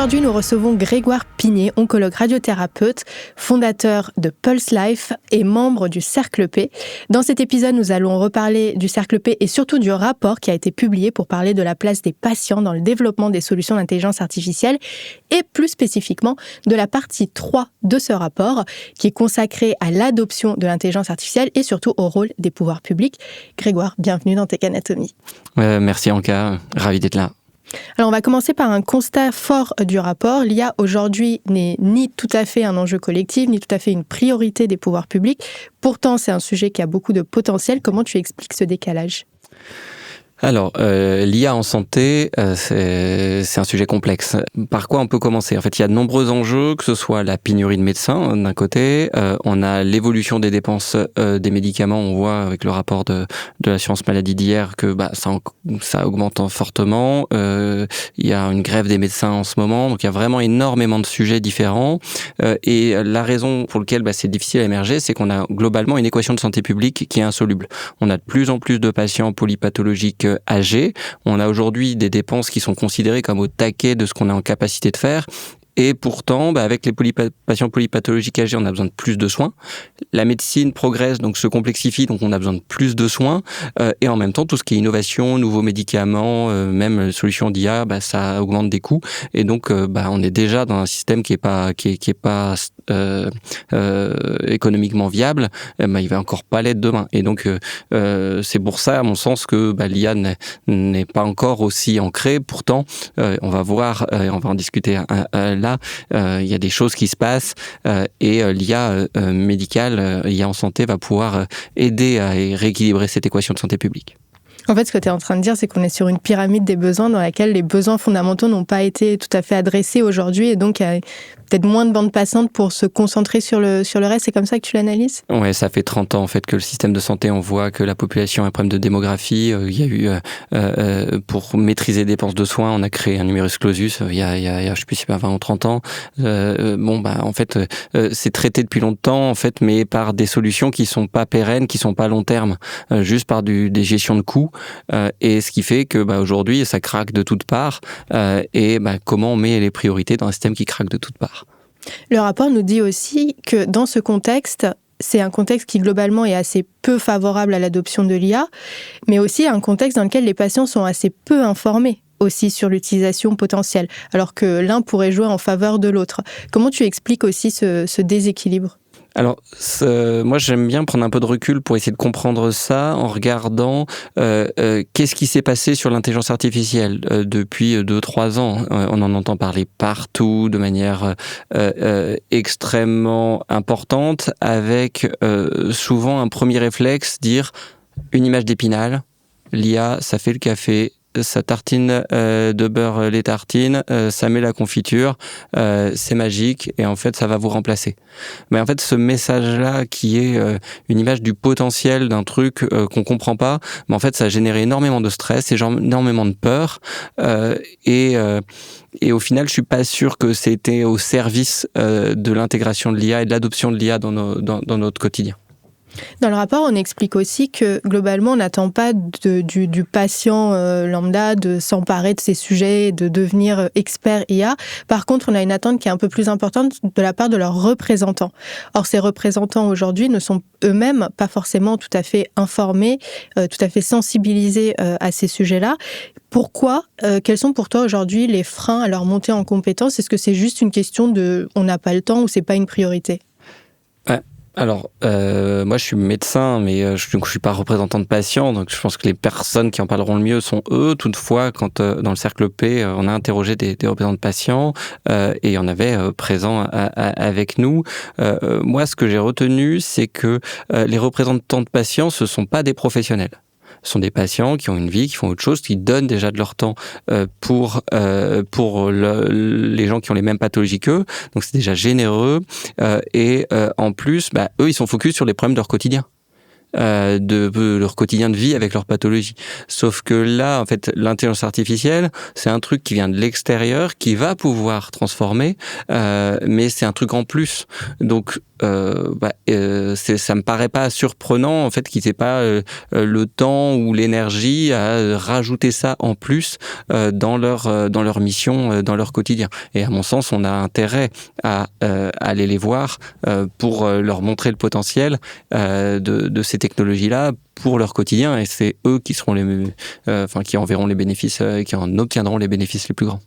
Aujourd'hui, nous recevons Grégoire Pigné, oncologue radiothérapeute, fondateur de Pulse Life et membre du Cercle P. Dans cet épisode, nous allons reparler du Cercle P et surtout du rapport qui a été publié pour parler de la place des patients dans le développement des solutions d'intelligence artificielle et plus spécifiquement de la partie 3 de ce rapport qui est consacrée à l'adoption de l'intelligence artificielle et surtout au rôle des pouvoirs publics. Grégoire, bienvenue dans Tech Anatomy. Merci Anka, ravi d'être là. Alors on va commencer par un constat fort du rapport. L'IA aujourd'hui n'est ni tout à fait un enjeu collectif, ni tout à fait une priorité des pouvoirs publics. Pourtant, c'est un sujet qui a beaucoup de potentiel. Comment tu expliques ce décalage ? Alors, l'IA en santé, c'est un sujet complexe. Par quoi on peut commencer ? En fait, il y a de nombreux enjeux, que ce soit la pénurie de médecins d'un côté, on a l'évolution des dépenses des médicaments, on voit avec le rapport de l'assurance maladie d'hier que ça augmente fortement. Il y a une grève des médecins en ce moment, donc il y a vraiment énormément de sujets différents. Et la raison pour laquelle c'est difficile à émerger, c'est qu'on a globalement une équation de santé publique qui est insoluble. On a de plus en plus de patients polypathologiques âgés. On a aujourd'hui des dépenses qui sont considérées comme au taquet de ce qu'on est en capacité de faire. Et pourtant, avec les patients polypathologiques âgés, on a besoin de plus de soins. La médecine progresse, donc se complexifie, donc on a besoin de plus de soins. Et en même temps, tout ce qui est innovation, nouveaux médicaments, même solutions d'IA, ça augmente des coûts. Et donc, on est déjà dans un système qui est pas économiquement viable. Il va encore pas l'être demain. Et donc, c'est pour ça, à mon sens, que l'IA n'est pas encore aussi ancrée. Pourtant, on va voir, et on va en discuter là, il y a des choses qui se passent et l'IA médicale, l'IA en santé va pouvoir aider à rééquilibrer cette équation de santé publique. En fait, ce que tu es en train de dire, c'est qu'on est sur une pyramide des besoins dans laquelle les besoins fondamentaux n'ont pas été tout à fait adressés aujourd'hui et donc il y a peut-être moins de bandes passantes pour se concentrer sur le reste. C'est comme ça que tu l'analyses ? Ouais, ça fait 30 ans en fait que le système de santé, on voit que la population a un problème de démographie. Il y a eu, pour maîtriser les dépenses de soins, on a créé un numerus clausus il y a je sais plus si c'est pas 20 ou 30 ans. En fait, c'est traité depuis longtemps en fait, mais par des solutions qui sont pas pérennes, qui sont pas long terme, juste par des gestions de coûts. Et ce qui fait que aujourd'hui, ça craque de toutes parts. Comment on met les priorités dans un système qui craque de toutes parts ? Le rapport nous dit aussi que dans ce contexte, c'est un contexte qui globalement est assez peu favorable à l'adoption de l'IA, mais aussi un contexte dans lequel les patients sont assez peu informés aussi sur l'utilisation potentielle, alors que l'un pourrait jouer en faveur de l'autre. Comment tu expliques aussi ce déséquilibre ? Alors, moi j'aime bien prendre un peu de recul pour essayer de comprendre ça en regardant qu'est-ce qui s'est passé sur l'intelligence artificielle depuis 2-3 ans. On en entend parler partout de manière extrêmement importante, avec souvent un premier réflexe, dire une image d'Épinal, l'IA ça fait le café, ça tartine de beurre les tartines, ça met la confiture, c'est magique et en fait ça va vous remplacer. Mais en fait ce message-là qui est une image du potentiel d'un truc qu'on comprend pas, mais en fait ça a généré énormément de stress, énormément de peur et au final je suis pas sûr que c'était au service de l'intégration de l'IA et de l'adoption de l'IA dans notre quotidien. Dans le rapport, on explique aussi que globalement, on n'attend pas du patient lambda de s'emparer de ces sujets et de devenir expert IA. Par contre, on a une attente qui est un peu plus importante de la part de leurs représentants. Or, ces représentants aujourd'hui ne sont eux-mêmes pas forcément tout à fait informés, tout à fait sensibilisés à ces sujets-là. Pourquoi ? Quels sont pour toi aujourd'hui les freins à leur montée en compétences ? Est-ce que c'est juste une question de on n'a pas le temps ou c'est pas une priorité ? Alors, moi je suis médecin, mais je suis pas représentant de patients, donc je pense que les personnes qui en parleront le mieux sont eux. Toutefois, quand dans le Cercle P, on a interrogé des représentants de patients et on avait présent avec nous. Moi, ce que j'ai retenu, c'est que les représentants de patients, ce sont pas des professionnels. Ce sont des patients qui ont une vie, qui font autre chose, qui donnent déjà de leur temps pour les gens qui ont les mêmes pathologies qu'eux. Donc c'est déjà généreux. Et en plus, eux, ils sont focus sur les problèmes de leur quotidien. De leur quotidien de vie avec leur pathologie. Sauf que là, en fait, l'intelligence artificielle, c'est un truc qui vient de l'extérieur, qui va pouvoir transformer, mais c'est un truc en plus. Donc, ça me paraît pas surprenant en fait qu'ils aient pas le temps ou l'énergie à rajouter ça en plus dans leur mission, dans leur quotidien. Et à mon sens, on a intérêt à aller les voir pour leur montrer le potentiel de ces technologies-là pour leur quotidien, et c'est eux qui seront qui en verront les bénéfices, qui en obtiendront les bénéfices les plus grands.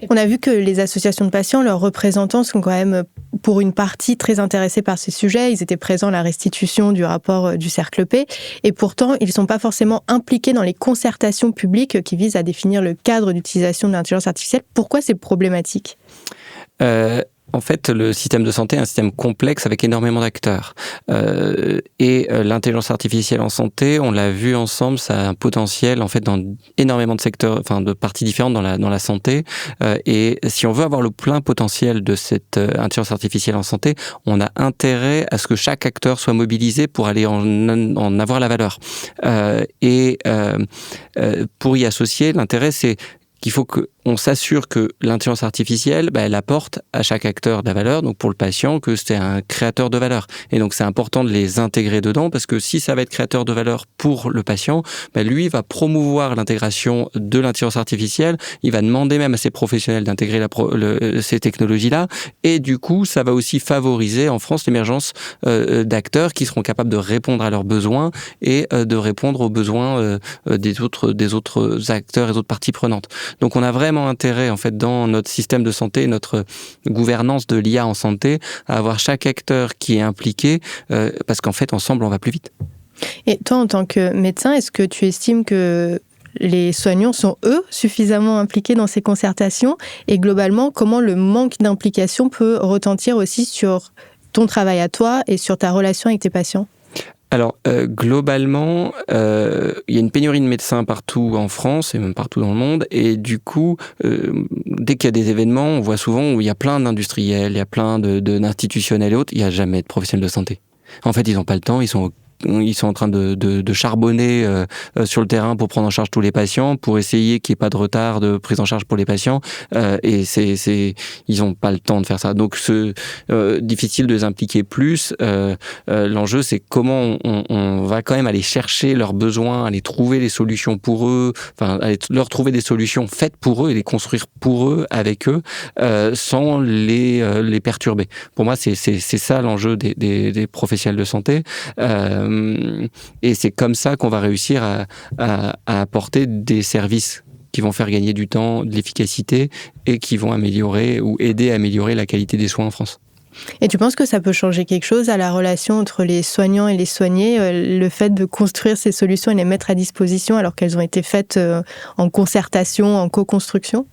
On a vu que les associations de patients, leurs représentants sont quand même, pour une partie, très intéressés par ces sujets. Ils étaient présents à la restitution du rapport du Cercle P. Et pourtant, ils ne sont pas forcément impliqués dans les concertations publiques qui visent à définir le cadre d'utilisation de l'intelligence artificielle. Pourquoi c'est problématique ? En fait, le système de santé est un système complexe avec énormément d'acteurs. Et l'intelligence artificielle en santé, on l'a vu ensemble, ça a un potentiel en fait dans énormément de secteurs, de parties différentes dans la santé. Et si on veut avoir le plein potentiel de cette intelligence artificielle en santé, on a intérêt à ce que chaque acteur soit mobilisé pour aller en avoir la valeur. Pour y associer, l'intérêt c'est qu'il faut qu'on s'assure que l'intelligence artificielle, elle apporte à chaque acteur de la valeur, donc pour le patient, que c'est un créateur de valeur. Et donc c'est important de les intégrer dedans, parce que si ça va être créateur de valeur pour le patient, lui va promouvoir l'intégration de l'intelligence artificielle, il va demander même à ses professionnels d'intégrer ces technologies-là, et du coup ça va aussi favoriser en France l'émergence d'acteurs qui seront capables de répondre à leurs besoins et de répondre aux besoins des autres acteurs et des autres parties prenantes. Donc on a vraiment intérêt en fait dans notre système de santé, notre gouvernance de l'IA en santé, à avoir chaque acteur qui est impliqué, parce qu'en fait ensemble on va plus vite. Et toi, en tant que médecin, est-ce que tu estimes que les soignants sont, eux, suffisamment impliqués dans ces concertations ? Et globalement, comment le manque d'implication peut retentir aussi sur ton travail à toi et sur ta relation avec tes patients ? Alors, globalement, il y a une pénurie de médecins partout en France et même partout dans le monde. Et du coup, dès qu'il y a des événements, on voit souvent où il y a plein d'industriels, il y a plein d'institutionnels et autres, il n'y a jamais de professionnels de santé. En fait, ils n'ont pas le temps, ils sont en train de charbonner sur le terrain pour prendre en charge tous les patients, pour essayer qu'il n'y ait pas de retard de prise en charge pour les patients, et ils n'ont pas le temps de faire ça. Donc c'est difficile de les impliquer plus. L'enjeu, c'est comment on va quand même aller chercher leurs besoins, aller trouver des solutions pour eux, aller leur trouver des solutions faites pour eux et les construire pour eux, avec eux, sans les perturber. Pour moi, c'est ça l'enjeu des professionnels de santé. Et c'est comme ça qu'on va réussir à apporter des services qui vont faire gagner du temps, de l'efficacité, et qui vont améliorer ou aider à améliorer la qualité des soins en France. Et tu penses que ça peut changer quelque chose à la relation entre les soignants et les soignés, le fait de construire ces solutions et les mettre à disposition alors qu'elles ont été faites en concertation, en co-construction ?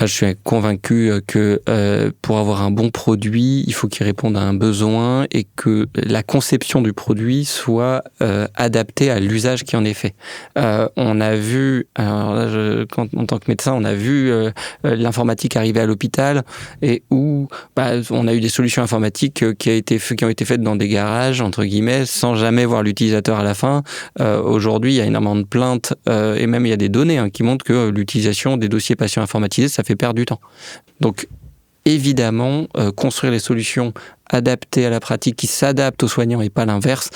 Je suis convaincu que pour avoir un bon produit, il faut qu'il réponde à un besoin et que la conception du produit soit adaptée à l'usage qui en est fait. On a vu, alors là, en tant que médecin, on a vu l'informatique arriver à l'hôpital et où on a eu des solutions informatiques qui ont été faites dans des garages, entre guillemets, sans jamais voir l'utilisateur à la fin. Aujourd'hui, il y a énormément de plaintes et même il y a des données qui montrent que l'utilisation des dossiers patients informatisés, ça fait perdre du temps. Donc, évidemment, construire les solutions adaptées à la pratique, qui s'adaptent aux soignants et pas l'inverse,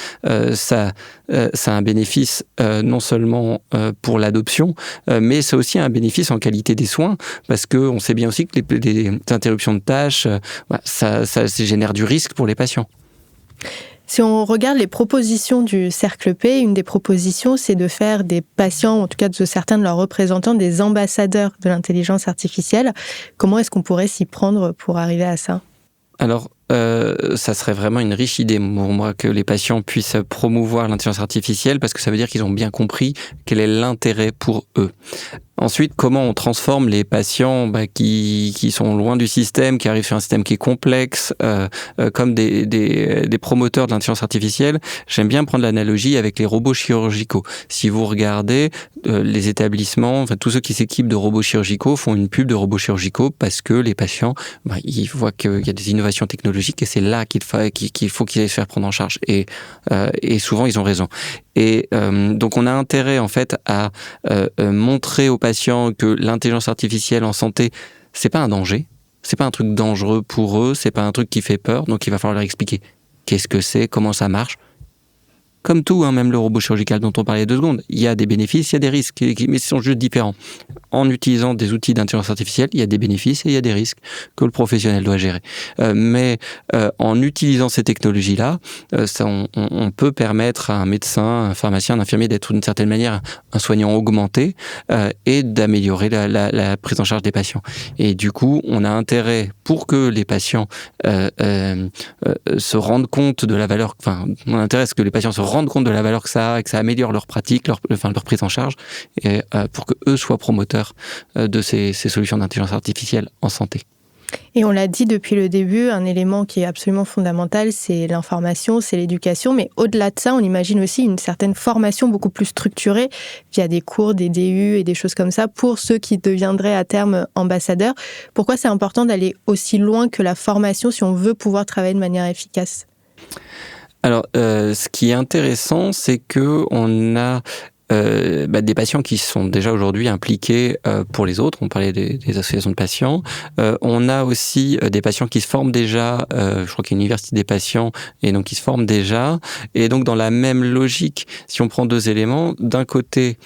ça a un bénéfice non seulement pour l'adoption, mais c'est aussi un bénéfice en qualité des soins, parce qu'on sait bien aussi que les interruptions de tâches, ça génère du risque pour les patients. Si on regarde les propositions du Cercle P, une des propositions, c'est de faire des patients, en tout cas de certains de leurs représentants, des ambassadeurs de l'intelligence artificielle. Comment est-ce qu'on pourrait s'y prendre pour arriver à ça ? Alors, ça serait vraiment une riche idée pour moi que les patients puissent promouvoir l'intelligence artificielle, parce que ça veut dire qu'ils ont bien compris quel est l'intérêt pour eux. Ensuite, comment on transforme les patients qui sont loin du système, qui arrivent sur un système qui est complexe, comme des promoteurs de l'intelligence artificielle. J'aime bien prendre l'analogie avec les robots chirurgicaux. Si vous regardez les établissements, tous ceux qui s'équipent de robots chirurgicaux font une pub de robots chirurgicaux parce que les patients, ils voient qu'il y a des innovations technologiques et c'est là qu'il faut qu'ils aillent se faire prendre en charge. Et souvent, ils ont raison. Et donc on a intérêt en fait à montrer aux patients que l'intelligence artificielle en santé, c'est pas un danger. C'est pas un truc dangereux pour eux, c'est pas un truc qui fait peur, donc il va falloir leur expliquer qu'est-ce que c'est, comment ça marche. Comme tout, même le robot chirurgical dont on parlait 2 secondes, il y a des bénéfices, il y a des risques, mais ils sont juste différents. En utilisant des outils d'intelligence artificielle, il y a des bénéfices et il y a des risques que le professionnel doit gérer. Mais en utilisant ces technologies-là, on peut permettre à un médecin, un pharmacien, un infirmier d'être d'une certaine manière un soignant augmenté et d'améliorer la prise en charge des patients. Et du coup, on a intérêt pour que les patients se rendent compte de la valeur, on a intérêt à ce que les patients se rendent compte de la valeur que ça a et que ça améliore leur pratique, leur prise en charge, et pour que eux soient promoteurs de ces solutions d'intelligence artificielle en santé. Et on l'a dit depuis le début, un élément qui est absolument fondamental, c'est l'information, c'est l'éducation. Mais au-delà de ça, on imagine aussi une certaine formation beaucoup plus structurée via des cours, des DU et des choses comme ça pour ceux qui deviendraient à terme ambassadeurs. Pourquoi c'est important d'aller aussi loin que la formation si on veut pouvoir travailler de manière efficace ? Alors, ce qui est intéressant, c'est que on a des patients qui sont déjà aujourd'hui impliqués pour les autres. On parlait des associations de patients. On a aussi des patients qui se forment déjà. Je crois qu'il y a une université des patients et donc qui se forment déjà. Et donc dans la même logique, si on prend 2 éléments, d'un côté,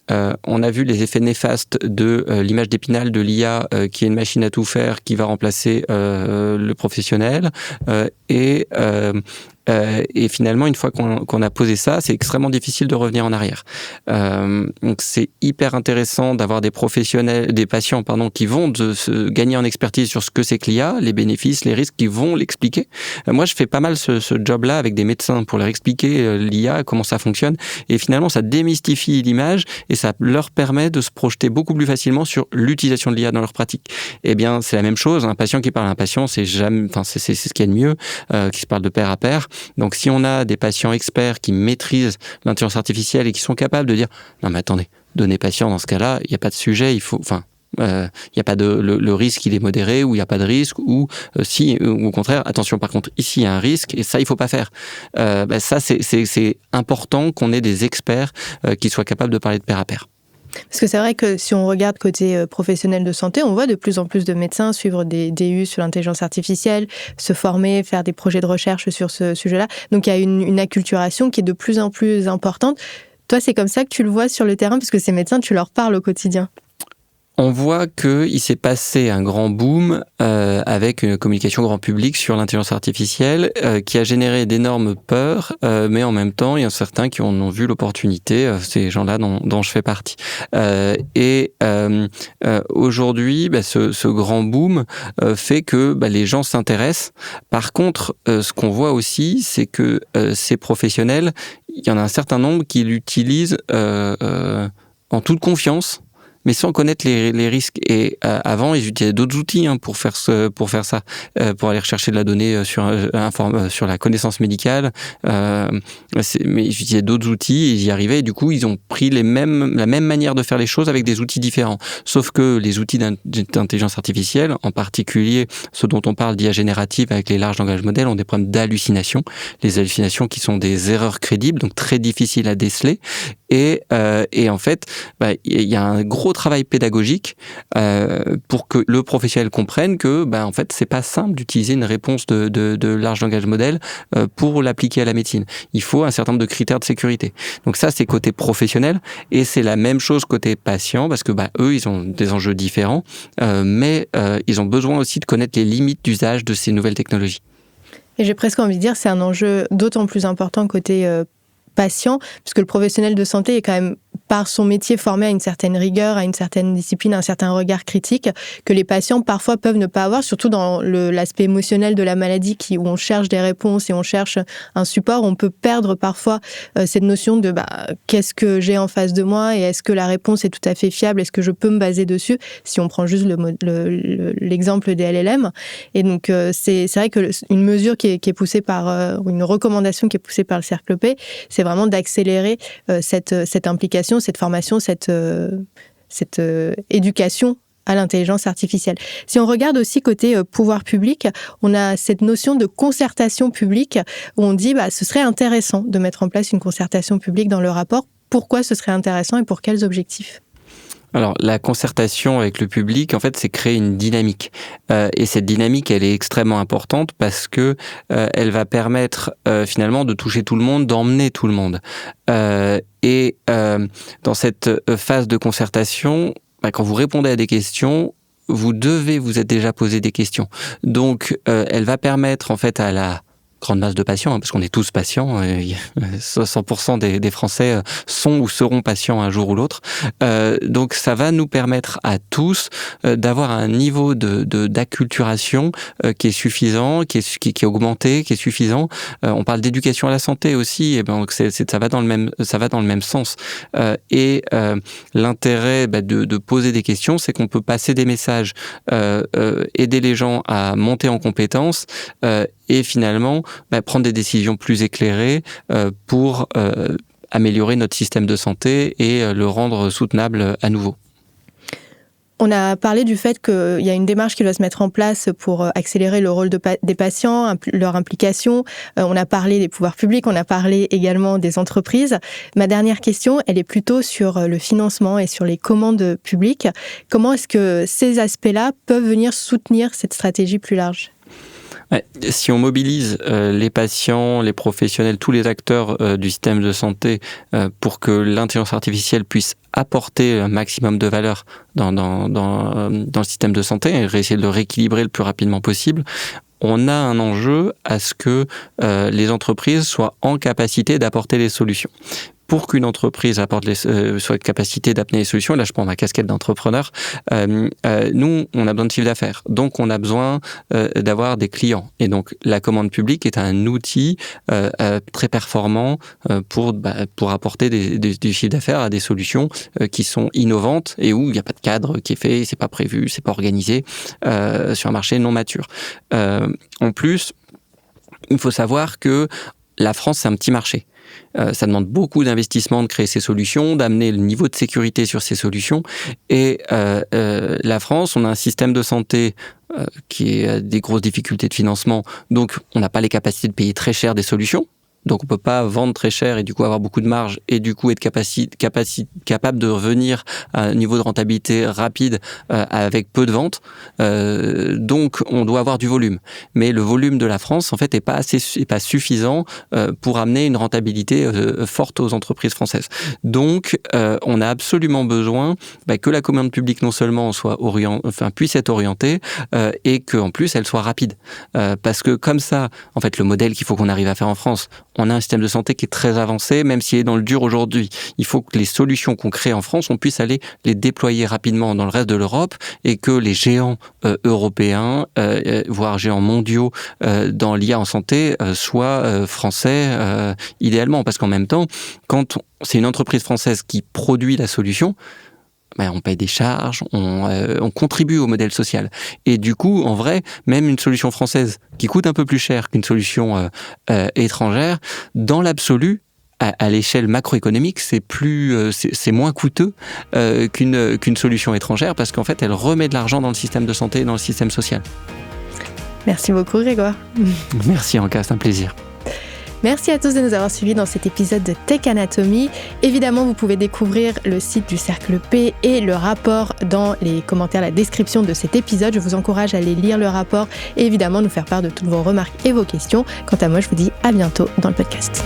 on a vu les effets néfastes de l'image d'Épinal de l'IA, qui est une machine à tout faire, qui va remplacer le professionnel. Et finalement, une fois qu'on a posé ça, c'est extrêmement difficile de revenir en arrière. Donc c'est hyper intéressant d'avoir des patients, qui vont se gagner en expertise sur ce que c'est que l'IA, les bénéfices, les risques, qui vont l'expliquer. Moi, je fais pas mal ce job-là avec des médecins pour leur expliquer l'IA, comment ça fonctionne. Et finalement, ça démystifie l'image et ça leur permet de se projeter beaucoup plus facilement sur l'utilisation de l'IA dans leur pratique. Eh bien, c'est la même chose. Un patient qui parle à un patient, c'est ce qu'il y a de mieux, qui se parle de pair à pair. Donc si on a des patients experts qui maîtrisent l'intelligence artificielle et qui sont capables de dire non mais attendez, données patients dans ce cas-là, il n'y a pas de sujet, il n'y a pas le risque, il est modéré, ou il n'y a pas de risque, ou ou au contraire, attention par contre, ici il y a un risque et ça il faut pas faire. Ça c'est important qu'on ait des experts qui soient capables de parler de pair à pair. Parce que c'est vrai que si on regarde côté professionnel de santé, on voit de plus en plus de médecins suivre des DU sur l'intelligence artificielle, se former, faire des projets de recherche sur ce sujet-là. Donc il y a une acculturation qui est de plus en plus importante. Toi, c'est comme ça que tu le vois sur le terrain, parce que ces médecins, tu leur parles au quotidien. On voit qu'il s'est passé un grand boom avec une communication grand public sur l'intelligence artificielle qui a généré d'énormes peurs, mais en même temps, il y en a certains qui en ont vu l'opportunité, ces gens-là dont je fais partie. Aujourd'hui, ce grand boom fait que les gens s'intéressent. Par contre, ce qu'on voit aussi, c'est que ces professionnels, il y en a un certain nombre qui l'utilisent en toute confiance, mais sans connaître les risques. Et avant, ils utilisaient d'autres outils pour faire ça, pour aller rechercher de la donnée sur la connaissance médicale. Mais ils utilisaient d'autres outils, ils y arrivaient. Et du coup, ils ont pris la même manière de faire les choses avec des outils différents. Sauf que les outils d'intelligence artificielle, en particulier ceux dont on parle d'IA générative avec les larges langages modèles, ont des problèmes d'hallucination. Les hallucinations qui sont des erreurs crédibles, donc très difficiles à déceler. Et en fait, il y a un gros travail pédagogique pour que le professionnel comprenne que en fait c'est pas simple d'utiliser une réponse de large langage modèle pour l'appliquer à la médecine. Il faut un certain nombre de critères de sécurité. Donc ça c'est côté professionnel, et c'est la même chose côté patient, parce que eux ils ont des enjeux différents, mais ils ont besoin aussi de connaître les limites d'usage de ces nouvelles technologies. Et j'ai presque envie de dire c'est un enjeu d'autant plus important côté patient, puisque le professionnel de santé est quand même, par son métier, formé à une certaine rigueur, à une certaine discipline, à un certain regard critique, que les patients parfois peuvent ne pas avoir, surtout dans l'aspect émotionnel de la maladie, où on cherche des réponses et on cherche un support. On peut perdre parfois cette notion de qu'est-ce que j'ai en face de moi, et est-ce que la réponse est tout à fait fiable, est-ce que je peux me baser dessus, si on prend juste l'exemple des LLM. Et donc c'est vrai que une mesure qui est poussée par, une recommandation qui est poussée par le Cercle P, c'est vraiment d'accélérer cette implication, cette formation, cette éducation à l'intelligence artificielle. Si on regarde aussi côté pouvoir public, on a cette notion de concertation publique où on dit ce serait intéressant de mettre en place une concertation publique dans le rapport. Pourquoi ce serait intéressant et pour quels objectifs ? Alors, la concertation avec le public, en fait, c'est créer une dynamique. Et cette dynamique, elle est extrêmement importante parce que elle va permettre finalement de toucher tout le monde, d'emmener tout le monde. Et dans cette phase de concertation, quand vous répondez à des questions, vous devez vous être déjà posé des questions. Donc, elle va permettre en fait à la grande masse de patients, parce qu'on est tous patients, 100% des Français sont ou seront patients un jour ou l'autre. Donc ça va nous permettre à tous d'avoir un niveau d'acculturation qui est suffisant, qui est augmenté, qui est suffisant. On parle d'éducation à la santé aussi, et ben donc ça va dans le même sens. Et l'intérêt de poser des questions, c'est qu'on peut passer des messages, aider les gens à monter en compétences, et finalement prendre des décisions plus éclairées pour améliorer notre système de santé et le rendre soutenable à nouveau. On a parlé du fait qu'il y a une démarche qui doit se mettre en place pour accélérer le rôle des patients, leur implication. On a parlé des pouvoirs publics, on a parlé également des entreprises. Ma dernière question, elle est plutôt sur le financement et sur les commandes publiques. Comment est-ce que ces aspects-là peuvent venir soutenir cette stratégie plus large ? Si on mobilise les patients, les professionnels, tous les acteurs du système de santé pour que l'intelligence artificielle puisse apporter un maximum de valeur dans le système de santé et essayer de le rééquilibrer le plus rapidement possible, on a un enjeu à ce que les entreprises soient en capacité d'apporter les solutions. Pour qu'une entreprise soit en capacité d'amener les solutions, là je prends ma casquette d'entrepreneur, nous on a besoin de chiffre d'affaires, donc on a besoin d'avoir des clients. Et donc la commande publique est un outil très performant pour apporter du chiffre d'affaires à des solutions qui sont innovantes et où il n'y a pas de cadre qui est fait, c'est pas prévu, c'est pas organisé sur un marché non mature. En plus, il faut savoir que la France c'est un petit marché. Ça demande beaucoup d'investissement de créer ces solutions, d'amener le niveau de sécurité sur ces solutions. Et la France, on a un système de santé qui a des grosses difficultés de financement. Donc, on n'a pas les capacités de payer très cher des solutions. Donc, on peut pas vendre très cher et du coup avoir beaucoup de marge et du coup être capable de revenir à un niveau de rentabilité rapide avec peu de ventes. Donc, on doit avoir du volume. Mais le volume de la France, en fait, est pas suffisant pour amener une rentabilité forte aux entreprises françaises. Donc, on a absolument besoin que la commande publique non seulement puisse être orientée et qu'en plus elle soit rapide. Parce que comme ça, en fait, le modèle qu'il faut qu'on arrive à faire en France, on a un système de santé qui est très avancé, même s'il est dans le dur aujourd'hui. Il faut que les solutions qu'on crée en France, on puisse aller les déployer rapidement dans le reste de l'Europe et que les géants européens, voire géants mondiaux dans l'IA en santé, soient français idéalement. Parce qu'en même temps, quand c'est une entreprise française qui produit la solution, on paye des charges, on contribue au modèle social. Et du coup, en vrai, même une solution française qui coûte un peu plus cher qu'une solution étrangère, dans l'absolu, à l'échelle macroéconomique, c'est moins coûteux qu'une solution étrangère parce qu'en fait, elle remet de l'argent dans le système de santé et dans le système social. Merci beaucoup, Grégoire. Merci, Anka, c'est un plaisir. Merci à tous de nous avoir suivis dans cet épisode de Tech Anatomy. Évidemment, vous pouvez découvrir le site du Cercle P et le rapport dans les commentaires, la description de cet épisode. Je vous encourage à aller lire le rapport et évidemment nous faire part de toutes vos remarques et vos questions. Quant à moi, je vous dis à bientôt dans le podcast.